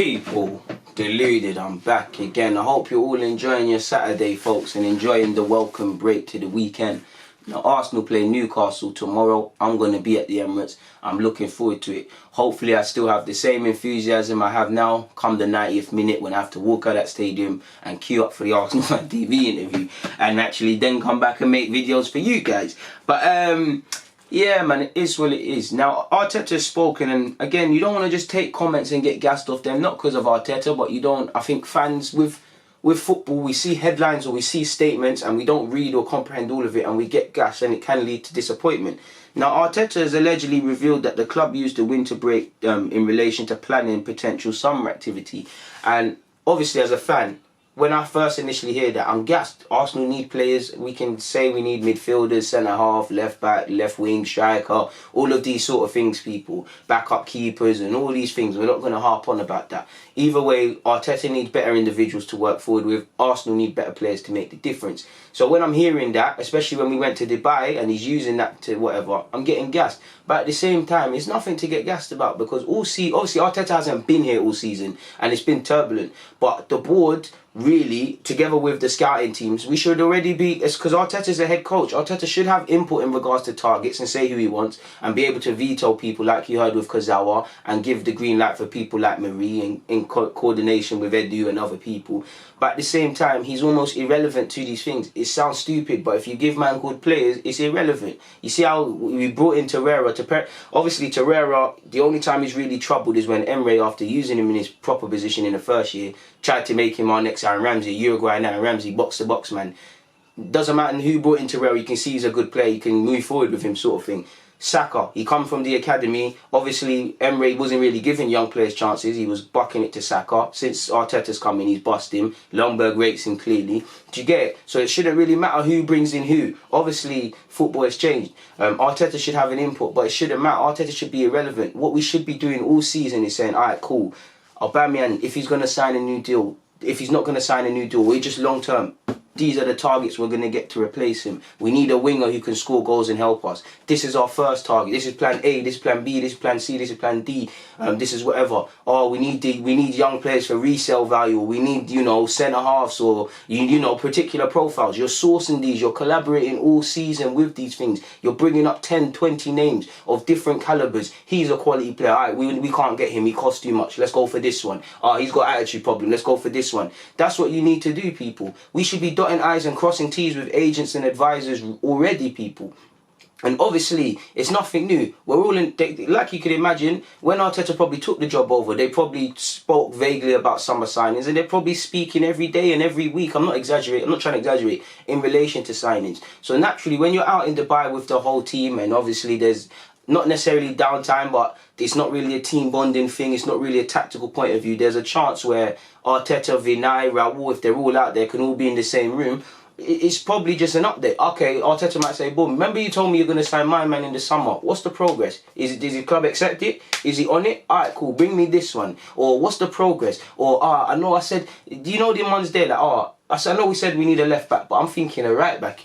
People, Deluded, I'm back again. I hope you're all enjoying your Saturday, folks, and enjoying the welcome break to the weekend. Now, Arsenal play Newcastle tomorrow. I'm going to be at the Emirates. I'm looking forward to it. Hopefully, I still have the same enthusiasm I have now come the 90th minute when I have to walk out that stadium and queue up for the Arsenal Fan TV interview and actually then come back and make videos for you guys. But, yeah, man, it is what it is. Now, Arteta's spoken, and again, you don't want to just take comments and get gassed off them, not because of Arteta, but you don't, I think fans with football, we see headlines or we see statements and we don't read or comprehend all of it and we get gassed and it can lead to disappointment. Now, Arteta has allegedly revealed that the club used the winter break in relation to planning potential summer activity. And obviously, as a fan, when I first initially hear that, I'm gassed. Arsenal need players. We can say we need midfielders, centre-half, left-back, left-wing, striker, all of these sort of things, people. Backup keepers and all these things. We're not going to harp on about that. Either way, Arteta needs better individuals to work forward with. Arsenal need better players to make the difference. So when I'm hearing that, especially when we went to Dubai and he's using that to whatever, I'm getting gassed. But at the same time, it's nothing to get gassed about because obviously Arteta hasn't been here all season and it's been turbulent. But the board, really, together with the scouting teams, we should already be, it's because Arteta's the head coach. Arteta should have input in regards to targets and say who he wants and be able to veto people like you heard with Kazawa and give the green light for people like Marie in coordination with Edu and other people. But at the same time, he's almost irrelevant to these things. It sounds stupid, but if you give man good players, it's irrelevant. You see how we brought in Torreira. Obviously, Torreira, the only time he's really troubled is when Emre, after using him in his proper position in the first year, tried to make him our next Aaron Ramsey, Uruguayan Aaron Ramsey, box-to-box man. Doesn't matter who brought in Torreira, you can see he's a good player, you can move forward with him sort of thing. Saka, he come from the academy. Obviously, Emre wasn't really giving young players chances. He was bucking it to Saka. Since Arteta's come in, he's bust him. Lundberg rates him clearly. Do you get it? So it shouldn't really matter who brings in who. Obviously, football has changed. Arteta should have an input, but it shouldn't matter. Arteta should be irrelevant. What we should be doing all season is saying, all right, cool. Aubameyang, if he's going to sign a new deal, if he's not going to sign a new deal, we're just long term. These are the targets we're going to get to replace him. We need a winger who can score goals and help us. This is our first target. This is plan A, this is plan B, this is plan C, this is plan D. This is whatever. Oh, we need young players for resale value. We need, centre-halves or, particular profiles. You're sourcing these. You're collaborating all season with these things. You're bringing up 10, 20 names of different calibers. He's a quality player. All right, we can't get him. He costs too much. Let's go for this one. He's got attitude problem. Let's go for this one. That's what you need to do, people. We should be dotting I's and crossing T's with agents and advisors already, people. And obviously, it's nothing new. We're all in, like you could imagine, when Arteta probably took the job over, they probably spoke vaguely about summer signings and they're probably speaking every day and every week. I'm not exaggerating, I'm not trying to exaggerate, in relation to signings. So naturally, when you're out in Dubai with the whole team, and obviously there's not necessarily downtime, but it's not really a team bonding thing, it's not really a tactical point of view. There's a chance where Arteta, Vinay, Raul, if they're all out there, can all be in the same room. It's probably just an update. Okay, Arteta might say, boom, remember you told me you're going to sign my man in the summer. What's the progress? Does the club accept it? Is he on it? Alright, cool, bring me this one. Or what's the progress? Or, I know I said, do you know the ones there? Like, I know we said we need a left back, but I'm thinking a right back,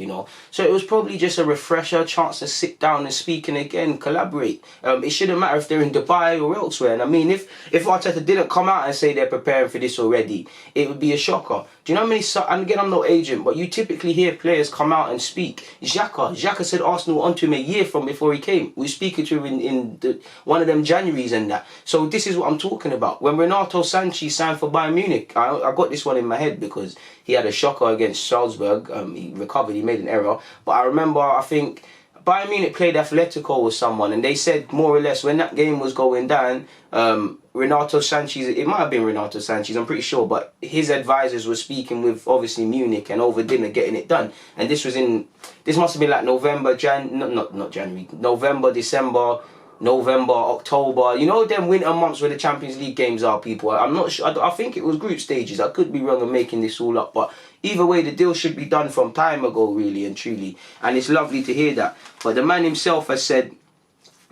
So it was probably just a refresher, chance to sit down and speak and again collaborate. It shouldn't matter if they're in Dubai or elsewhere. And I mean, if Arteta didn't come out and say they're preparing for this already, it would be a shocker. Do you know how many? And again, I'm no agent, but you typically hear players come out and speak. Xhaka said Arsenal were onto him a year from before he came. We were speaking to him in one of them Januaries and that. So this is what I'm talking about. When Renato Sanches signed for Bayern Munich, I got this one in my head because he had a shocker against Salzburg. He recovered, he made an error. But I remember, I think, Bayern Munich played Atletico with someone, and they said more or less when that game was going down, Renato Sanches, it might have been Renato Sanches, I'm pretty sure, but his advisors were speaking with obviously Munich and over dinner getting it done. And this must have been like November, not January, November, December, November, October, them winter months where the Champions League games are, people. I'm not sure, I think it was group stages. I could be wrong in making this all up, but either way, the deal should be done from time ago, really and truly. And it's lovely to hear that. But the man himself has said,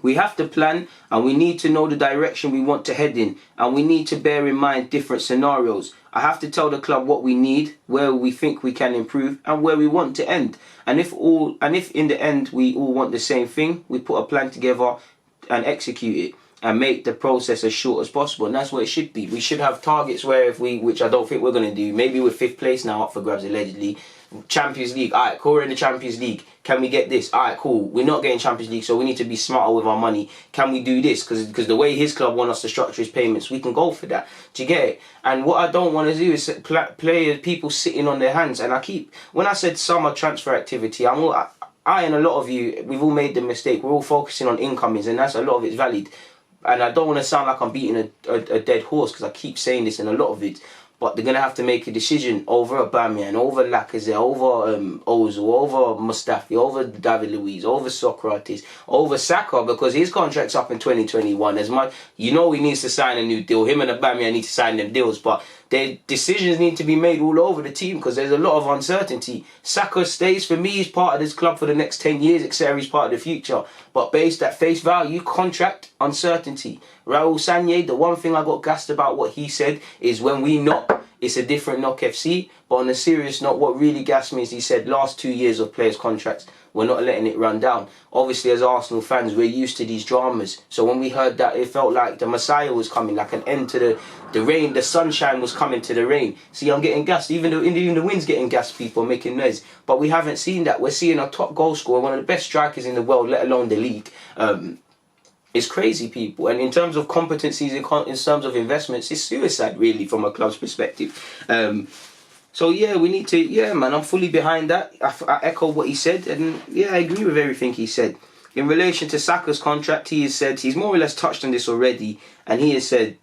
we have to plan and we need to know the direction we want to head in. And we need to bear in mind different scenarios. I have to tell the club what we need, where we think we can improve and where we want to end. And if in the end we all want the same thing, we put a plan together and execute it. and make the process as short as possible. And that's what it should be. We should have targets where if we, which I don't think we're going to do, maybe we're 5th place now up for grabs allegedly. Champions League, alright, cool, we're in the Champions League. Can we get this? Alright, cool. We're not getting Champions League, so we need to be smarter with our money. Can we do this? Because the way his club want us to structure his payments, we can go for that. Do you get it? And what I don't want to do is people sitting on their hands. And when I said summer transfer activity, I and a lot of you, we've all made the mistake. We're all focusing on incomings, and that's a lot of it's valid. And I don't want to sound like I'm beating a dead horse, because I keep saying this in a lot of it. But they're going to have to make a decision over Aubameyang, over Lacazette, over Ozil, over Mustafi, over David Luiz, over Socrates, over Saka, because his contract's up in 2021. As much, he needs to sign a new deal. Him and Aubameyang need to sign them deals, but their decisions need to be made all over the team, because there's a lot of uncertainty. Saka stays, for me, he's part of this club for the next 10 years, etc. He's part of the future. But based at face value, contract, uncertainty. Raul Sanllehi, the one thing I got gassed about what he said is when we knock, it's a different knock FC. But on a serious note, what really gassed me is he said last 2 years of players' contracts, we're not letting it run down. Obviously, as Arsenal fans, we're used to these dramas. So when we heard that, it felt like the Messiah was coming, like an end to the rain. The sunshine was coming to the rain. See, I'm getting gassed. Even the wind's getting gassed, people making noise. But we haven't seen that. We're seeing a top goal scorer, one of the best strikers in the world, let alone the league. It's crazy, people. And in terms of competencies, in terms of investments, it's suicide, really, from a club's perspective. So, yeah, we need to... Yeah, man, I'm fully behind that. I echo what he said. And, yeah, I agree with everything he said. In relation to Saka's contract, he has said... He's more or less touched on this already. And he has said,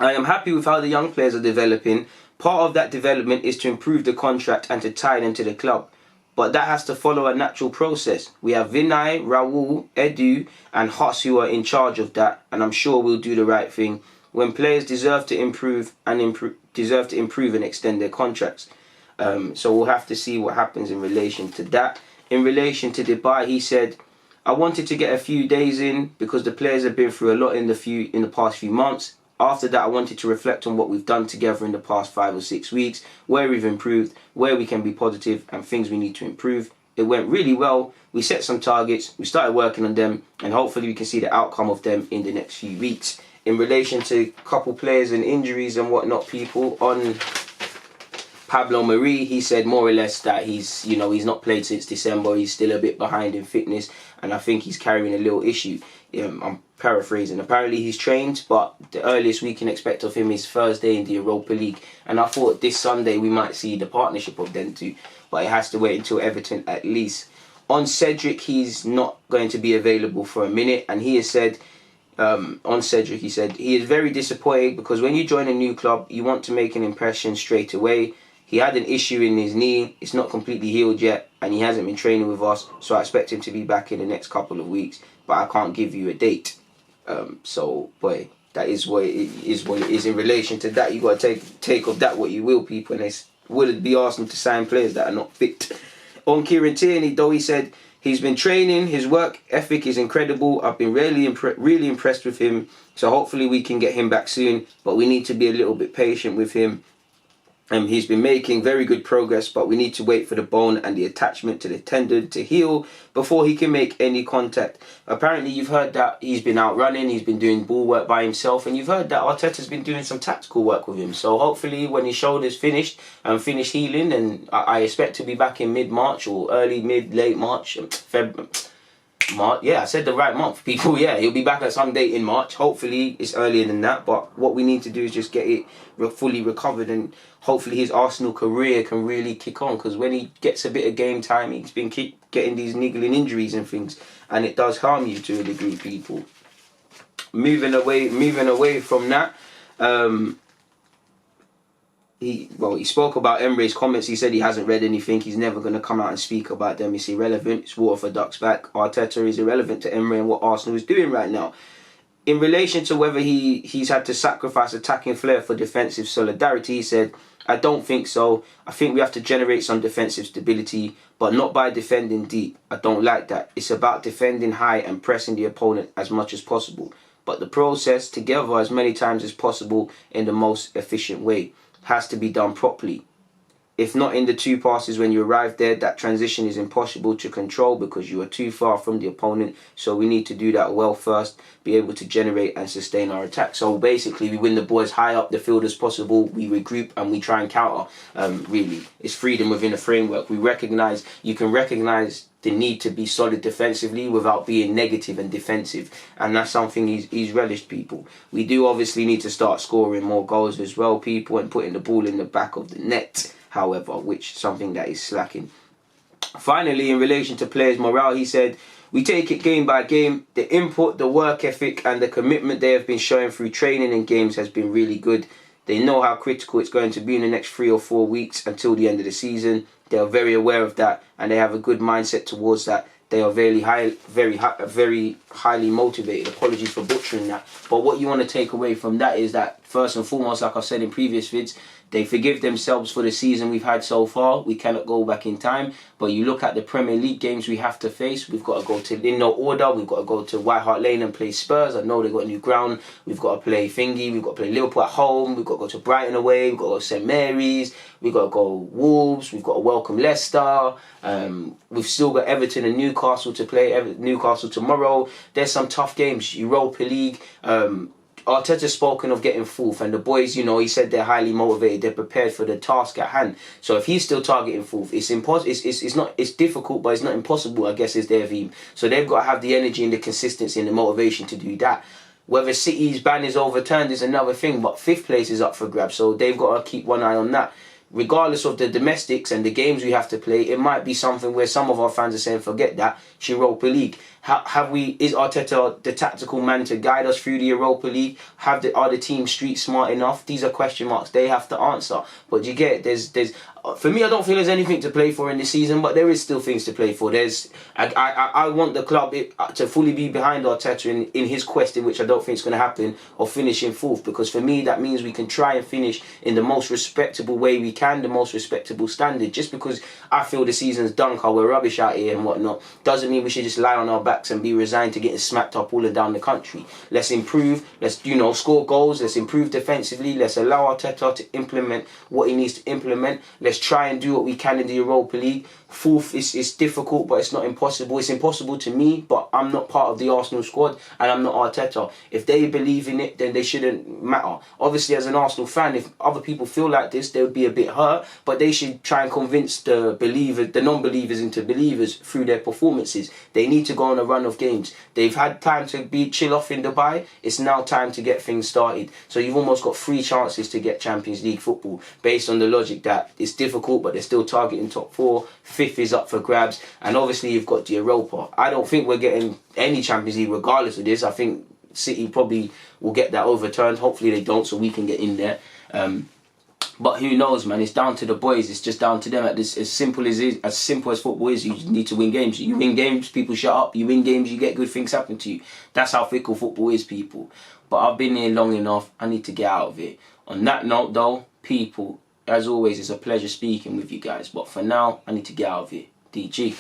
I am happy with how the young players are developing. Part of that development is to improve the contract and to tie them to the club. But that has to follow a natural process. We have Vinay, Raul, Edu and Haas who are in charge of that, and I'm sure we'll do the right thing. When players deserve to improve and extend their contracts. So we'll have to see what happens in relation to that. In relation to Dubai, he said, I wanted to get a few days in because the players have been through a lot in the past few months. After that, I wanted to reflect on what we've done together in the past 5 or 6 weeks, where we've improved, where we can be positive, and things we need to improve. It went really well. We set some targets, we started working on them, and hopefully we can see the outcome of them in the next few weeks. In relation to a couple players and injuries and whatnot, people, on Pablo Mari, he said more or less that he's not played since December. He's still a bit behind in fitness, and I think he's carrying a little issue. I'm paraphrasing. Apparently he's trained, but the earliest we can expect of him is Thursday in the Europa League. And I thought this Sunday we might see the partnership of them two, but it has to wait until Everton at least. On Cedric, he's not going to be available for a minute, and he has said, on Cedric, he said, he is very disappointed because when you join a new club, you want to make an impression straight away. He had an issue in his knee. It's not completely healed yet, and he hasn't been training with us, so I expect him to be back in the next couple of weeks, but I can't give you a date. So, boy, that is what it is in relation to that. You got to take of that what you will, people, and it wouldn't be Arsenal to sign players that are not fit. On Kieran Tierney, though, he said he's been training. His work ethic is incredible. I've been really impressed with him. So hopefully we can get him back soon, but we need to be a little bit patient with him. He's been making very good progress, but we need to wait for the bone and the attachment to the tendon to heal before he can make any contact. Apparently, you've heard that he's been out running, he's been doing ball work by himself, and you've heard that Arteta's been doing some tactical work with him. So hopefully, when his shoulder's finished and finished healing, and I expect to be back in mid-March or late March, March. Yeah, I said the right month, people. Yeah, he'll be back at some date in March. Hopefully, it's earlier than that. But what we need to do is just get it fully recovered, and hopefully his Arsenal career can really kick on. Because when he gets a bit of game time, he's been getting these niggling injuries and things, and it does harm you to a degree, people. Moving away from that. He spoke about Emre's comments. He said he hasn't read anything. He's never going to come out and speak about them. It's irrelevant. It's water for ducks back. Arteta is irrelevant to Emre and what Arsenal is doing right now. In relation to whether he's had to sacrifice attacking flair for defensive solidarity, he said, I don't think so. I think we have to generate some defensive stability, but not by defending deep. I don't like that. It's about defending high and pressing the opponent as much as possible. But the process, together as many times as possible in the most efficient way, has to be done properly. If not in the 2 passes when you arrive there, that transition is impossible to control because you are too far from the opponent. So we need to do that well first, be able to generate and sustain our attack. So basically, we win the ball as high up the field as possible. We regroup and we try and counter. Really, it's freedom within a framework. You can recognize the need to be solid defensively without being negative and defensive, and that's something he's relished, people. We do obviously need to start scoring more goals as well, people, and putting the ball in the back of the net, however, which is something that is slacking. Finally, in relation to players' morale, he said, we take it game by game. The input, the work ethic and the commitment they have been showing through training and games has been really good. They know how critical it's going to be in the next 3 or 4 weeks until the end of the season. They are very aware of that and they have a good mindset towards that. They are very highly motivated. Apologies for butchering that. But what you want to take away from that is that, first and foremost, like I've said in previous vids, they forgive themselves for the season we've had so far. We cannot go back in time. But you look at the Premier League games we have to face. We've got to go to, in no order, we've got to go to White Hart Lane and play Spurs. I know they've got a new ground. We've got to play Thingy. We've got to play Liverpool at home. We've got to go to Brighton away. We've got to go to St Mary's. We've got to go Wolves. We've got to welcome Leicester. We've still got Everton and Newcastle to play. Newcastle tomorrow. There's some tough games. Europa League. Arteta's spoken of getting 4th, and the boys, you know, he said they're highly motivated, they're prepared for the task at hand. So if he's still targeting 4th, it's difficult, but it's not impossible, I guess, is their view. So they've got to have the energy and the consistency and the motivation to do that. Whether City's ban is overturned is another thing, but 5th place is up for grabs, so they've got to keep one eye on that. Regardless of the domestics and the games we have to play, it might be something where some of our fans are saying, forget that, it's Europa League. Is Arteta the tactical man to guide us through the Europa League? Are the teams street smart enough? These are question marks they have to answer. But you get it, for me, I don't feel there's anything to play for in this season, but there is still things to play for. I want the club to fully be behind Arteta in his quest, in which I don't think it's going to happen, of finishing 4th, because for me that means we can try and finish in the most respectable way we can, the most respectable standard. Just because I feel the season's done, cause we're rubbish out here and whatnot, doesn't mean we should just lie on our backs and be resigned to getting smacked up all and down the country. Let's improve, let's score goals, let's improve defensively, let's allow Arteta to implement what he needs to implement. Let's try and do what we can in the Europa League. 4th is difficult, but it's not impossible. It's impossible to me, but I'm not part of the Arsenal squad and I'm not Arteta. If they believe in it, then they shouldn't matter. Obviously, as an Arsenal fan, if other people feel like this, they would be a bit hurt, but they should try and convince the non-believers into believers through their performances. They need to go on a run of games. They've had time to chill off in Dubai. It's now time to get things started. So you've almost got 3 chances to get Champions League football, based on the logic that it's difficult, but they're still targeting top 4. 5th is up for grabs, and obviously you've got the Europa. I don't think we're getting any Champions League regardless of this. I think City probably will get that overturned. Hopefully they don't, so we can get in there. But who knows, man? It's down to the boys. It's just down to them. As simple as football is, you need to win games. You win games, people shut up. You win games, you get good things happen to you. That's how fickle football is, people. But I've been here long enough. I need to get out of it. On that note, though, people, as always, it's a pleasure speaking with you guys. But for now, I need to get out of it. DG.